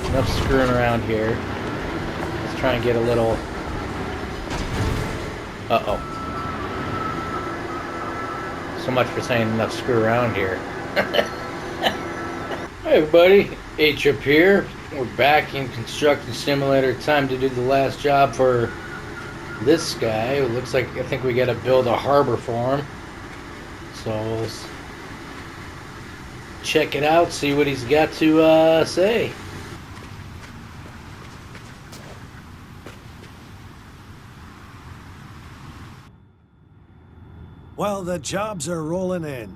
Enough screwing around here. Let's try and get a little... Uh-oh. So much for saying enough screw around here. Hey everybody, H up here. We're back in Construction Simulator. Time to do the last job for this guy. It looks like I think we got to build a harbor for him. So let's check it out, see what he's got to say. Well, the jobs are rolling in.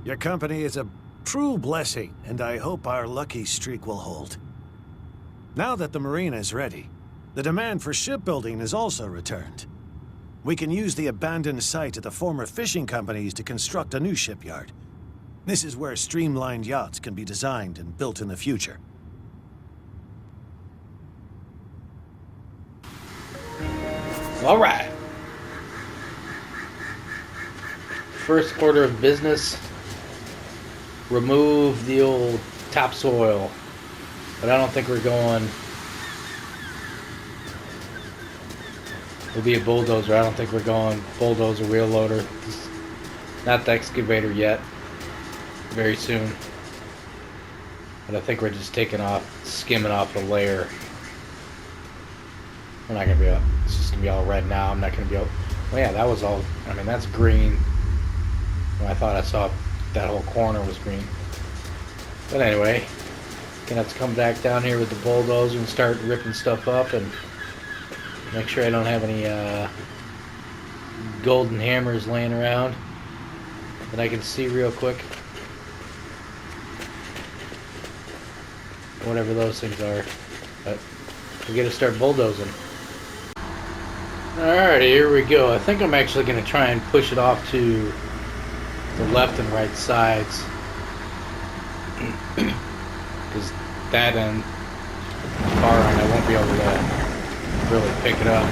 Your company is a true blessing, and I hope our lucky streak will hold. Now that the marina is ready, the demand for shipbuilding is also returned. We can use the abandoned site of the former fishing companies to construct a new shipyard. This is where streamlined yachts can be designed and built in the future. All right. First order of business, remove the old topsoil. But I don't think we're going... It'll be a bulldozer. I don't think we're going bulldozer, wheel loader. Not the excavator yet. Very soon. But I think we're just taking off, skimming off a layer. We're not going to be up. It's just going to be all red now. I'm not going to be able... Well, yeah, that was all... I mean, that's green. I thought I saw that whole corner was green. But anyway, gonna have to come back down here with the bulldozer and start ripping stuff up and make sure I don't have any golden hammers laying around that I can see real quick. Whatever those things are. But we gotta start bulldozing. Alright, here we go. I think I'm actually gonna try and push it off to the left and right sides, because that end, far end, I won't be able to really pick it up.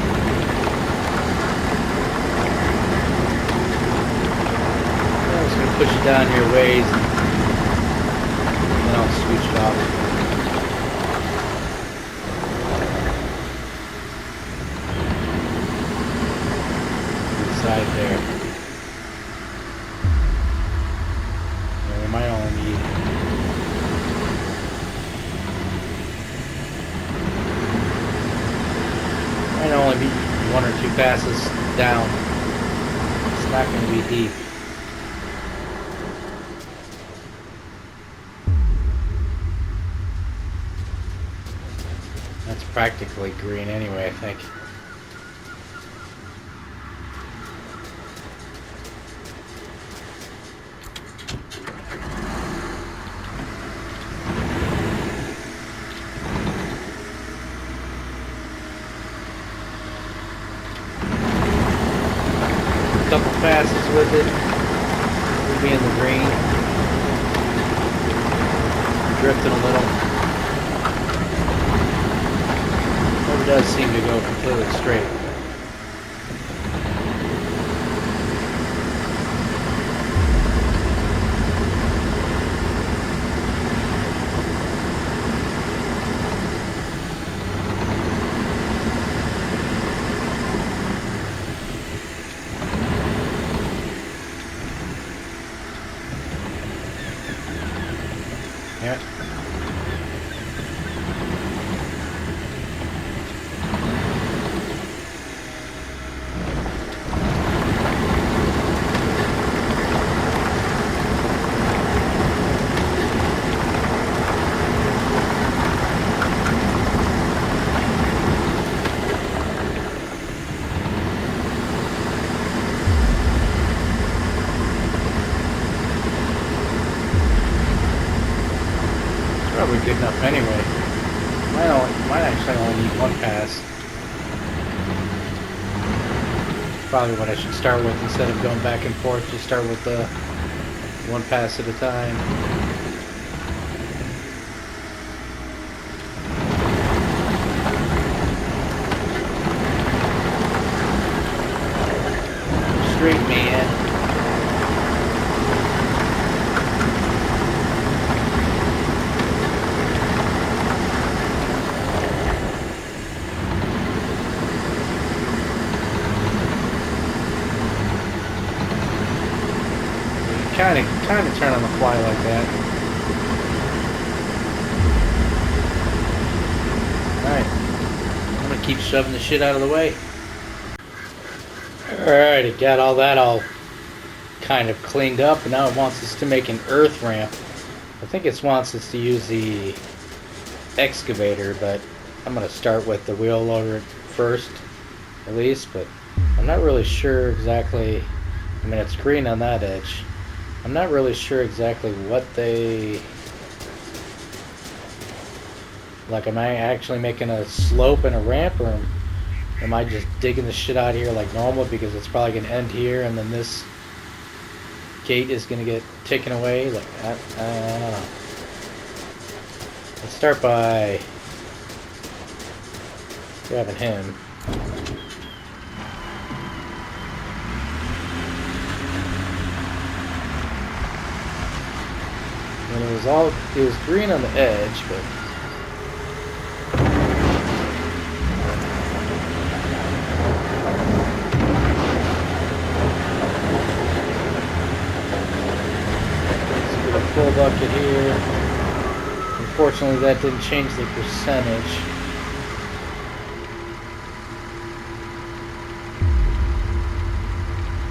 I'm just going to push it down here a ways, and then I'll switch it off. To the side there. Might only be one or two passes down. It's not going to be deep. That's practically green anyway, I think. Couple passes with it, we'll be in the green, drifting a little. Never does seem to go completely straight. Yeah. Probably good enough anyway. Might actually only need one pass. Probably what I should start with instead of going back and forth. Just start with one pass at a time. Straight, man. kind of turn on the fly like that. Alright. I'm gonna keep shoving the shit out of the way. Alright, it got all that all kind of cleaned up, and now it wants us to make an earth ramp. I think it wants us to use the excavator, but I'm gonna start with the wheel loader first, at least, but I'm not really sure exactly. I mean, it's green on that edge. I'm not really sure exactly what they... Like, am I actually making a slope and a ramp, or am I just digging the shit out of here like normal, because it's probably going to end here and then this gate is going to get taken away? Like, I don't know. Let's start by grabbing him. And it was green on the edge, but full bucket here. Unfortunately, that didn't change the percentage.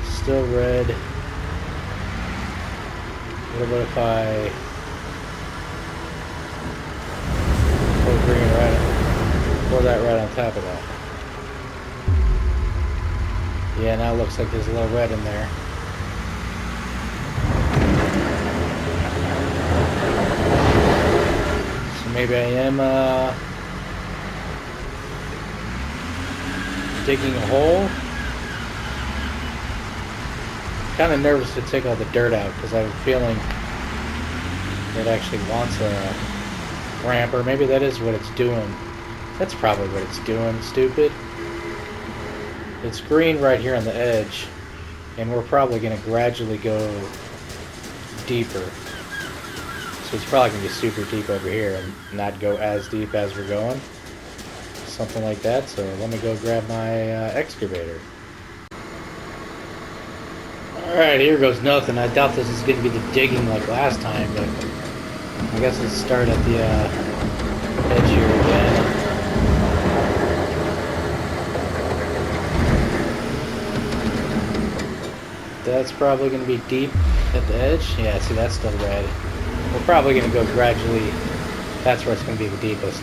Still red. What about if I pour green right, pour that right on top of that? Yeah, now it looks like there's a little red in there. Maybe I am digging a hole. Kind of nervous to take all the dirt out because I have a feeling it actually wants a ramp, or maybe that is what it's doing. That's probably what it's doing, stupid. It's green right here on the edge, and we're probably going to gradually go deeper. So it's probably going to be super deep over here and not go as deep as we're going. Something like that. So let me go grab my excavator. Alright, here goes nothing. I doubt this is going to be the digging like last time, but I guess let's start at the edge here again. That's probably going to be deep at the edge. Yeah, see, that's still red. We're probably going to go gradually. That's where it's going to be the deepest.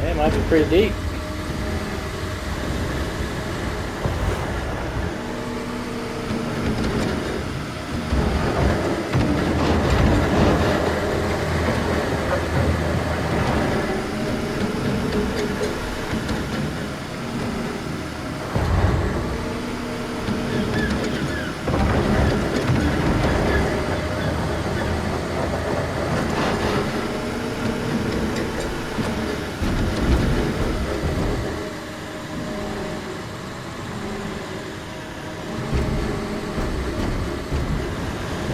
Yeah, it might be pretty deep.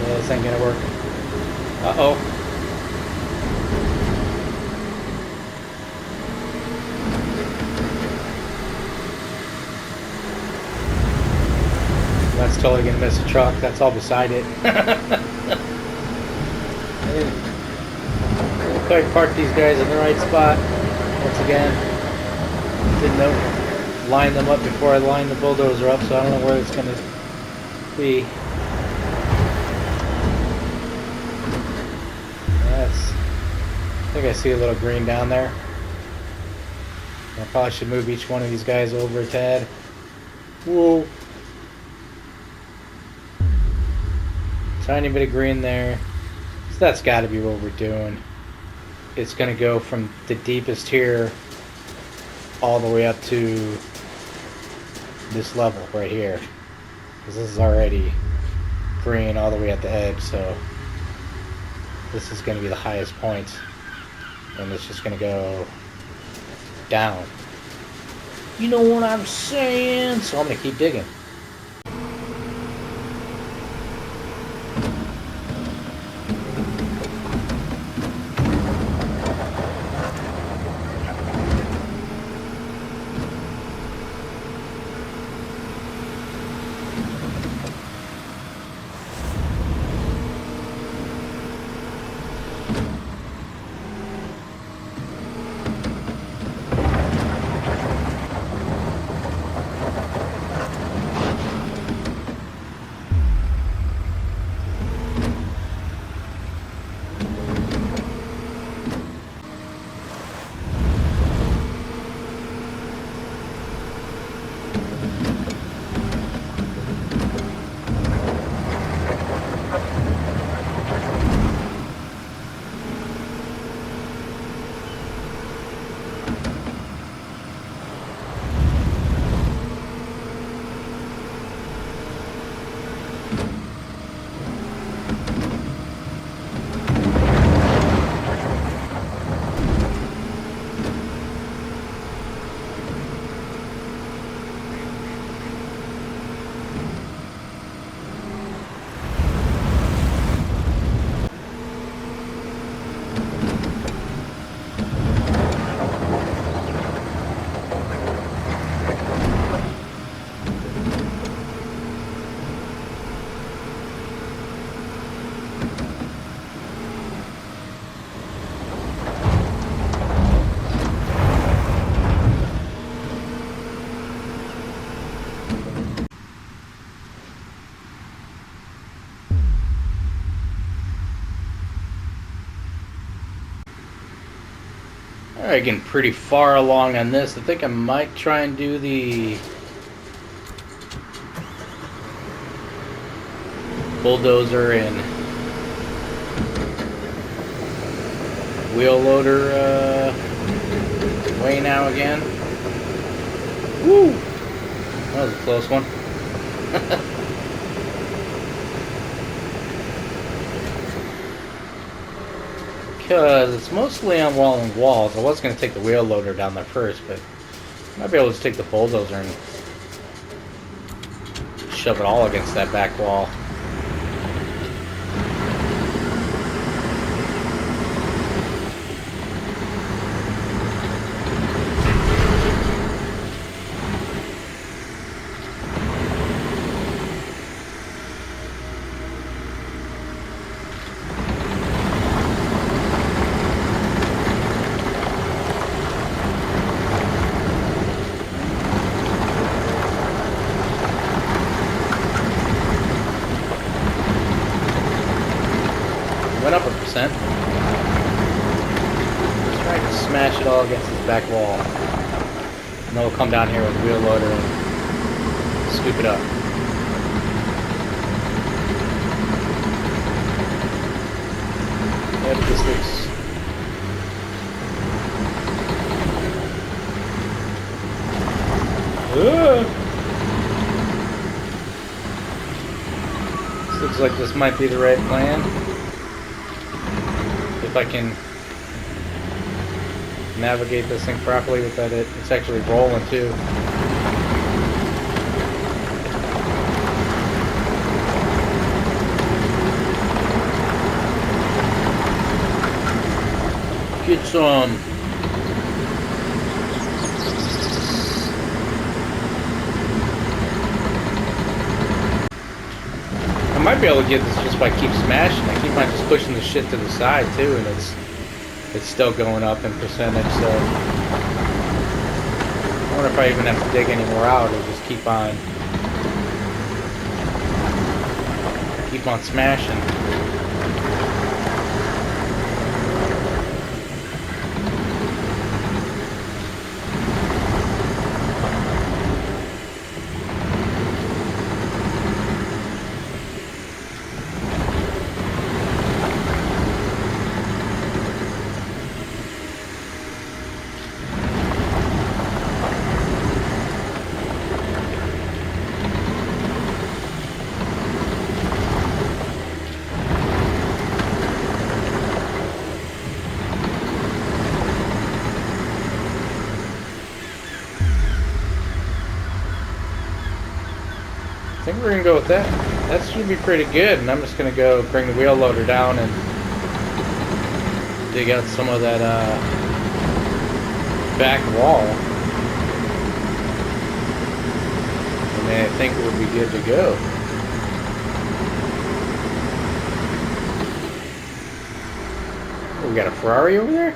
This ain't gonna work. Uh-oh. That's totally gonna miss a truck. That's all beside it. I didn't quite park these guys in the right spot. Once again, didn't know, line them up before I lined the bulldozer up, so I don't know where it's gonna be. I think I see a little green down there. I probably should move each one of these guys over a tad. Whoa. Tiny bit of green there. So that's got to be what we're doing. It's going to go from the deepest here all the way up to this level right here. Because this is already green all the way at the edge, so this is going to be the highest point. And it's just going to go down. You know what I'm saying? So I'm going to keep digging. Alright, getting pretty far along on this. I think I might try and do the bulldozer and wheel loader way now again. Woo! That was a close one. Because it's mostly unwalling walls. I was going to take the wheel loader down there first, but I might be able to take the bulldozer and shove it all against that back wall. Went up 1%. Just trying to smash it all against this back wall. And then we'll come down here with the wheel loader and scoop it up. Yeah, but this looks... This looks like this might be the right plan. If I can navigate this thing properly with that, it's actually rolling too. Get some. I might be able to get this just by keep smashing. I keep on just pushing the shit to the side too, and it's still going up in percentage. So I wonder if I even have to dig any more out or just keep on smashing. I think we're going to go with that. That should be pretty good. And I'm just going to go bring the wheel loader down and dig out some of that back wall. And then I think we'll be good to go. Oh, we got a Ferrari over there?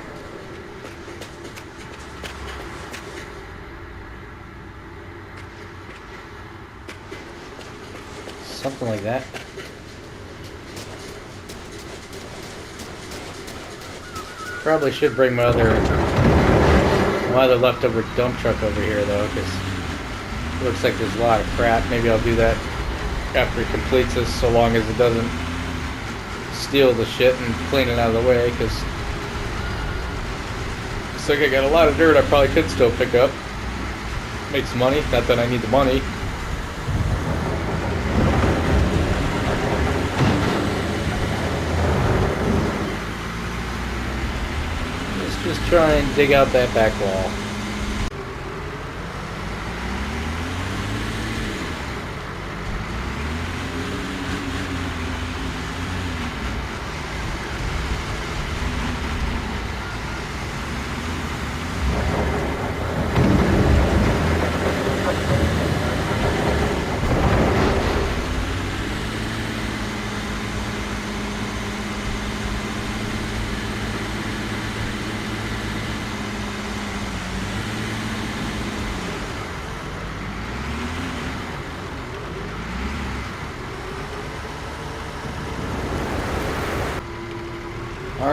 Something like that. Probably should bring my other leftover dump truck over here though, because it looks like there's a lot of crap. Maybe I'll do that after it completes this, so long as it doesn't steal the shit and clean it out of the way, because looks like I got a lot of dirt I probably could still pick up. Make some money, not that I need the money. Just try and dig out that back wall.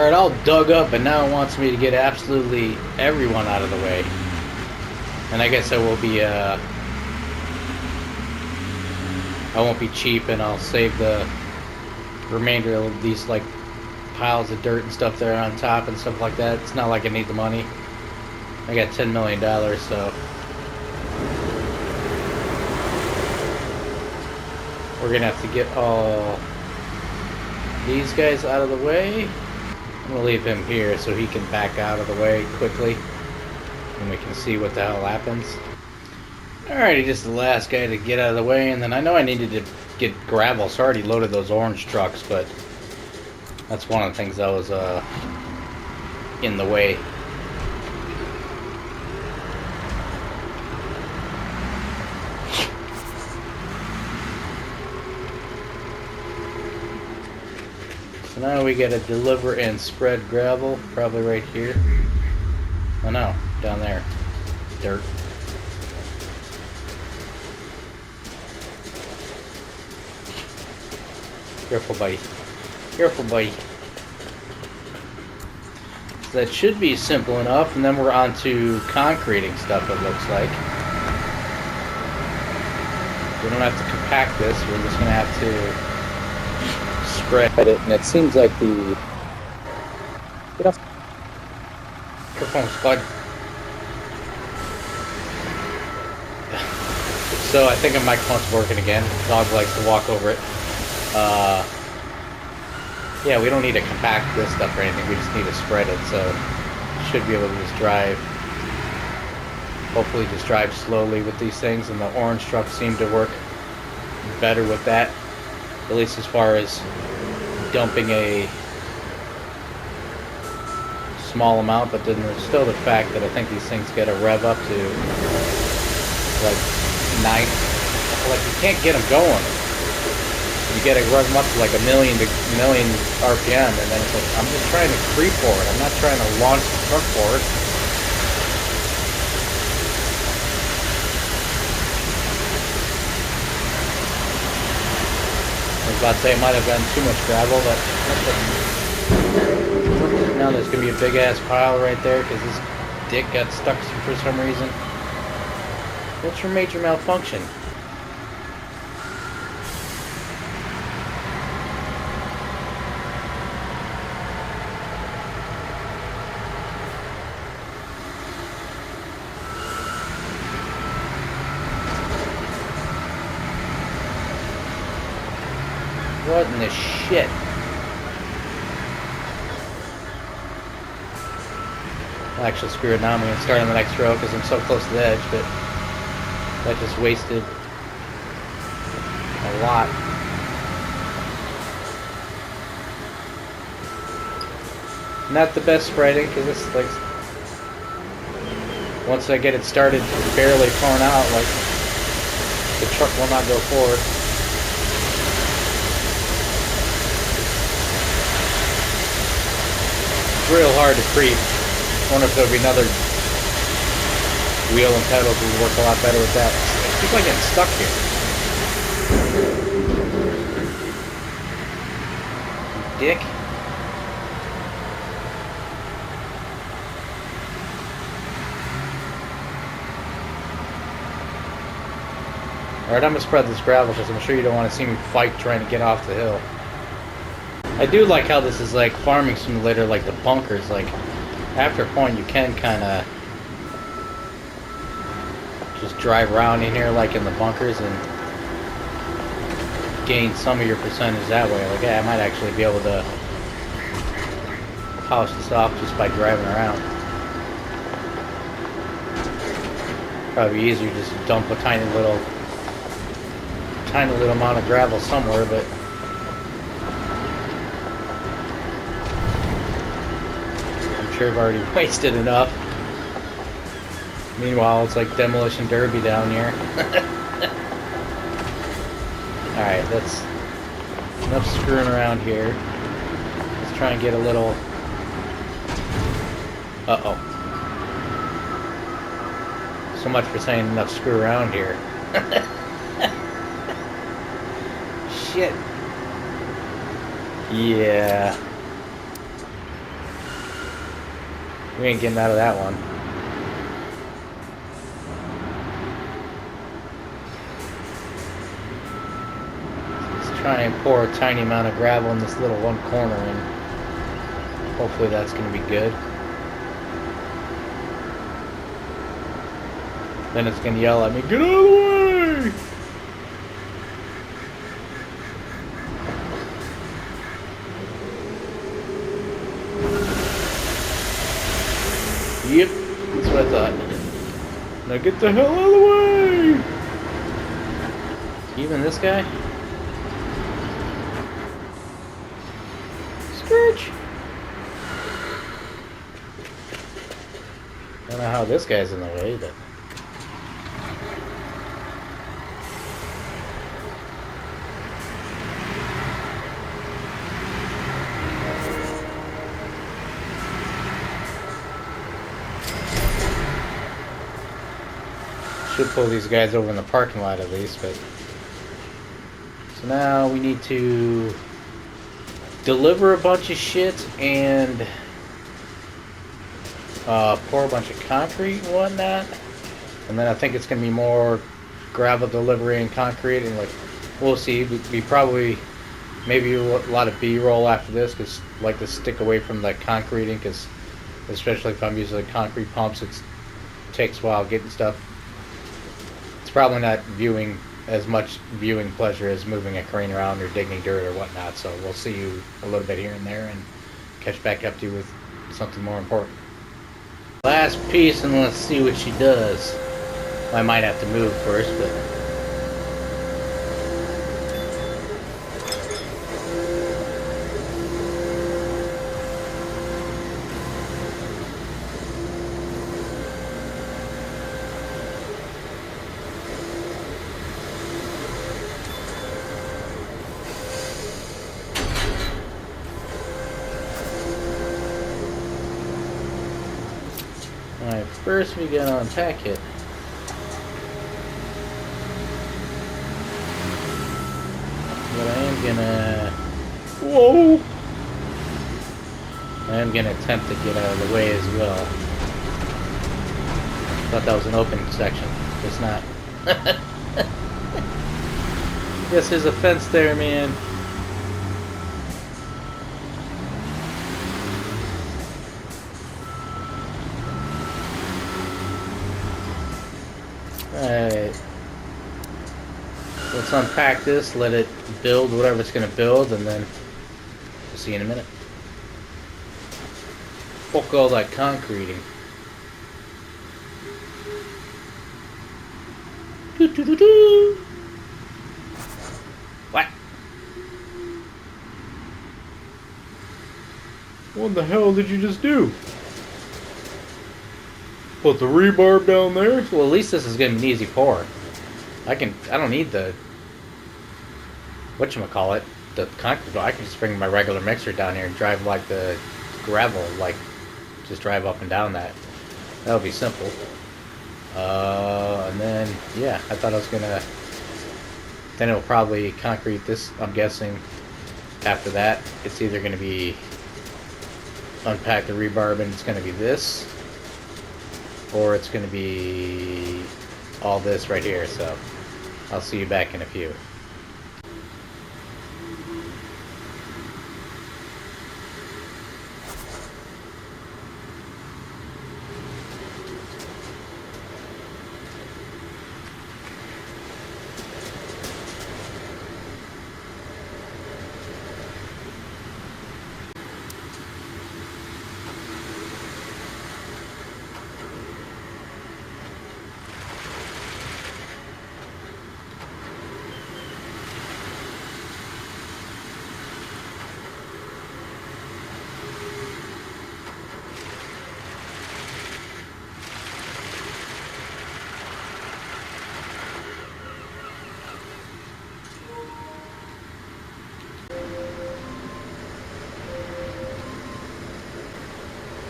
Alright, all dug up, and now it wants me to get absolutely everyone out of the way. And I guess I will be, I won't be cheap, and I'll save the remainder of these, like, piles of dirt and stuff there on top and stuff like that. It's not like I need the money. I got $10 million, so we're gonna have to get all these guys out of the way. I'm gonna leave him here so he can back out of the way quickly, and we can see what the hell happens. Alrighty, just the last guy to get out of the way, and then I know I needed to get gravel, so I already loaded those orange trucks, but that's one of the things that was in the way. So now we gotta deliver and spread gravel, probably right here. Oh no, down there. Dirt. Careful, buddy. Careful, buddy. So that should be simple enough, and then we're on to concreting stuff, it looks like. We don't have to compact this, we're just gonna have to spread it, and it seems like the... Get off. Microphone, Spud. So I think the microphone's working again. Dog likes to walk over it. Yeah, we don't need to compact this stuff or anything, we just need to spread it, so should be able to just drive, hopefully just drive slowly with these things, and the orange trucks seem to work better with that, at least as far as dumping a small amount. But then there's still the fact that I think these things get a rev up to like 9, like you can't get them going. You get to rev them up to like a million RPM, and then it's like, I'm just trying to creep forward. I'm not trying to launch the truck forward. I was about to say it might have been too much gravel, but now there's going to be a big ass pile right there because this dick got stuck for some reason. What's your major malfunction? What in the shit? Well, actually, screw it now. I'm going to start on the next row because I'm so close to the edge, but that just wasted a lot. Not the best spreading because it's like, once I get it started barely torn out, like the truck will not go forward. Real hard to creep. Wonder if there'll be another wheel and pedals would work a lot better with that. I keep like getting stuck here. Dick. Alright, I'm gonna spread this gravel because I'm sure you don't want to see me fight trying to get off the hill. I do like how this is like farming simulator, like the bunkers. Like after a point, you can kind of just drive around in here, like in the bunkers, and gain some of your percentage that way. Like, yeah, I might actually be able to polish this off just by driving around. Probably easier just to dump a tiny little amount of gravel somewhere, but. Sure, I've already wasted enough. Meanwhile, it's like demolition derby down here. Alright, that's enough screwing around here. Let's try and get a little... Uh-oh. So much for saying enough screw around here. Shit. Yeah. We ain't getting out of that one. Let's try and pour a tiny amount of gravel in this little one corner, and hopefully that's going to be good. Then it's going to yell at me, "Get out of the way!" Yep, that's what I thought. Now get the hell out of the way! Even this guy? Scrooge! I don't know how this guy's in the way, but... should pull these guys over in the parking lot at least, but... So now we need to deliver a bunch of shit and pour a bunch of concrete and whatnot. And then I think it's going to be more gravel delivery and concrete, and like, we'll see. We probably, maybe a lot of B-roll after this, because I like to stick away from the concreting, because especially if I'm using concrete pumps, it takes a while getting stuff. It's probably not as much viewing pleasure as moving a crane around or digging dirt or whatnot, so we'll see you a little bit here and there and catch back up to you with something more important. Last piece, and let's see what she does. I might have to move first, but... Alright, first we gotta unpack it. But I am gonna... Whoa! I am gonna attempt to get out of the way as well. Thought that was an open section. It's not. Guess there's a fence there, man. Alright. Let's unpack this, let it build whatever it's going to build, and then we'll see you in a minute. Fuck all that concreting. Doo-doo-doo-doo. What? What the hell did you just do? Put the rebarb down there? Well, at least this is going to be an easy pour. I don't need the... whatchamacallit? The concrete. I can just bring my regular mixer down here and drive like the gravel, like just drive up and down that. That'll be simple. And then, yeah, I thought I was gonna... Then it'll probably concrete this, I'm guessing. After that, it's either gonna be... unpack the rebarb and it's gonna be this, or it's gonna be all this right here, so I'll see you back in a few.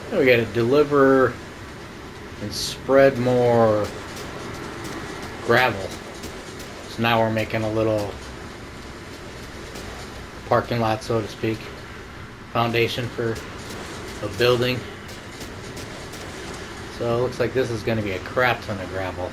We gotta deliver and spread more gravel. So now we're making a little parking lot, so to speak. Foundation for a building. So it looks like this is going to be a crap ton of gravel.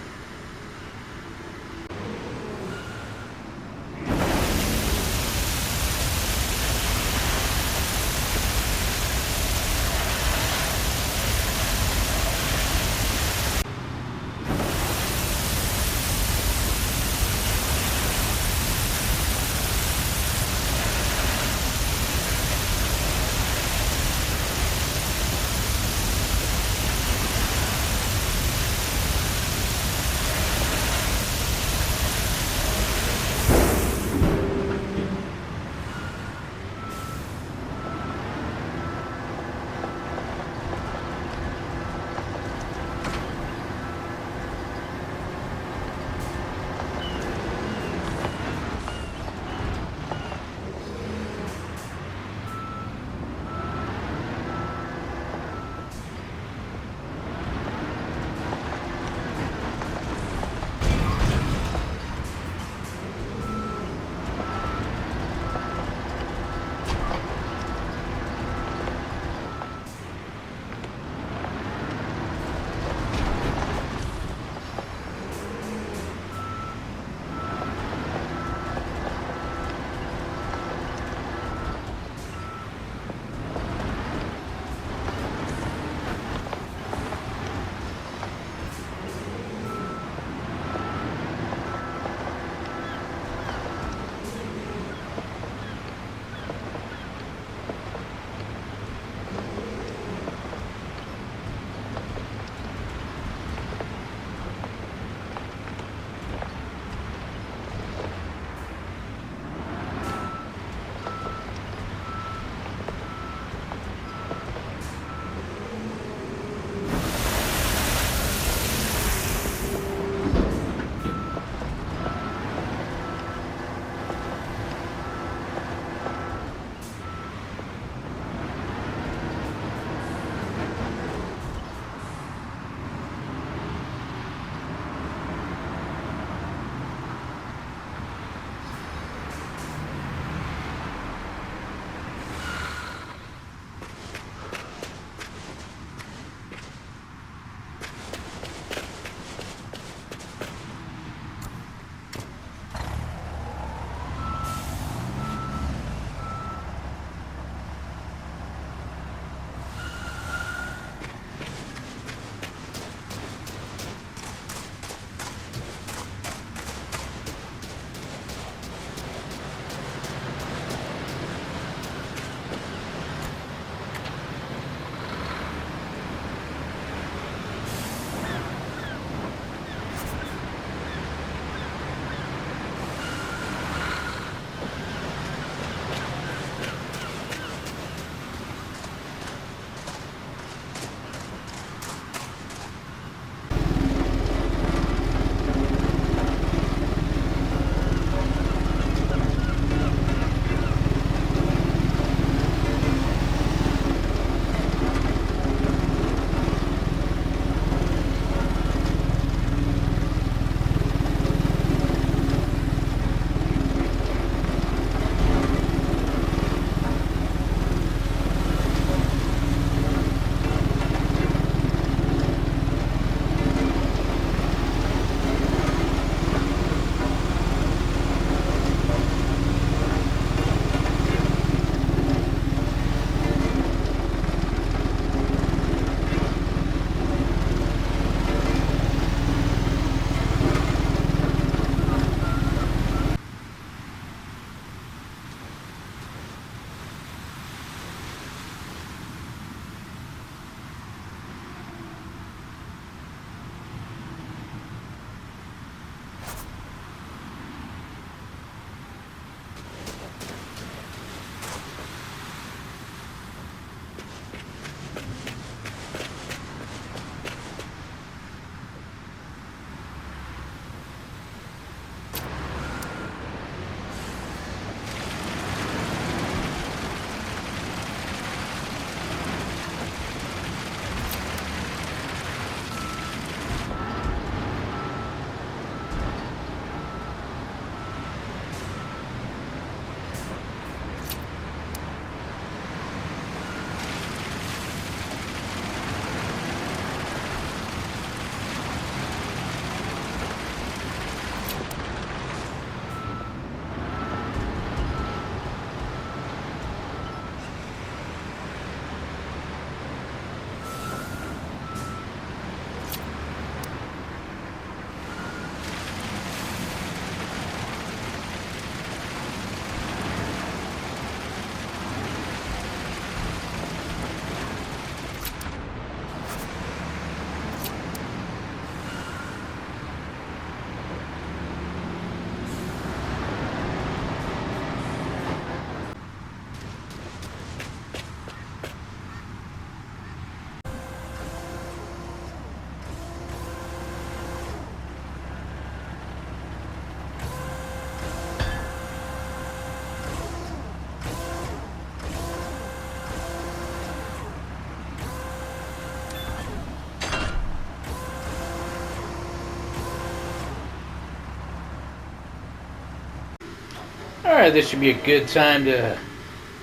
Alright, this should be a good time to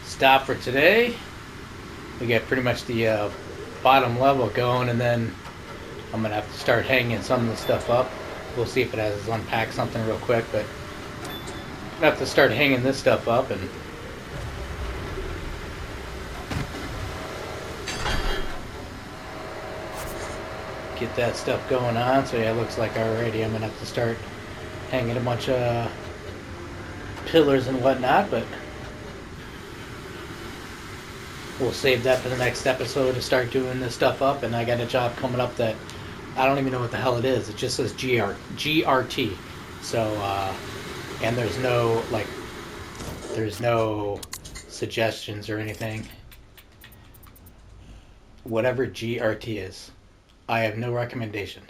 stop for today. We got pretty much the bottom level going, and then I'm going to have to start hanging some of the stuff up. We'll see if it has to unpack something real quick, but I'm going to have to start hanging this stuff up and get that stuff going on. So yeah, it looks like already I'm going to have to start hanging a bunch of pillars and whatnot, but we'll save that for the next episode to start doing this stuff up. And I got a job coming up that I don't even know what the hell it is. It just says GRT. So and there's no suggestions or anything. Whatever GRT is, I have no recommendation.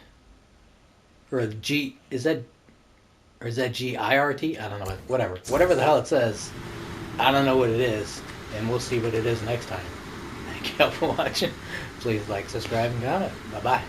Or is that GIRT? I don't know. Whatever the hell it says, I don't know what it is, and we'll see what it is next time. Thank you all for watching. Please like, subscribe, and comment. Bye bye.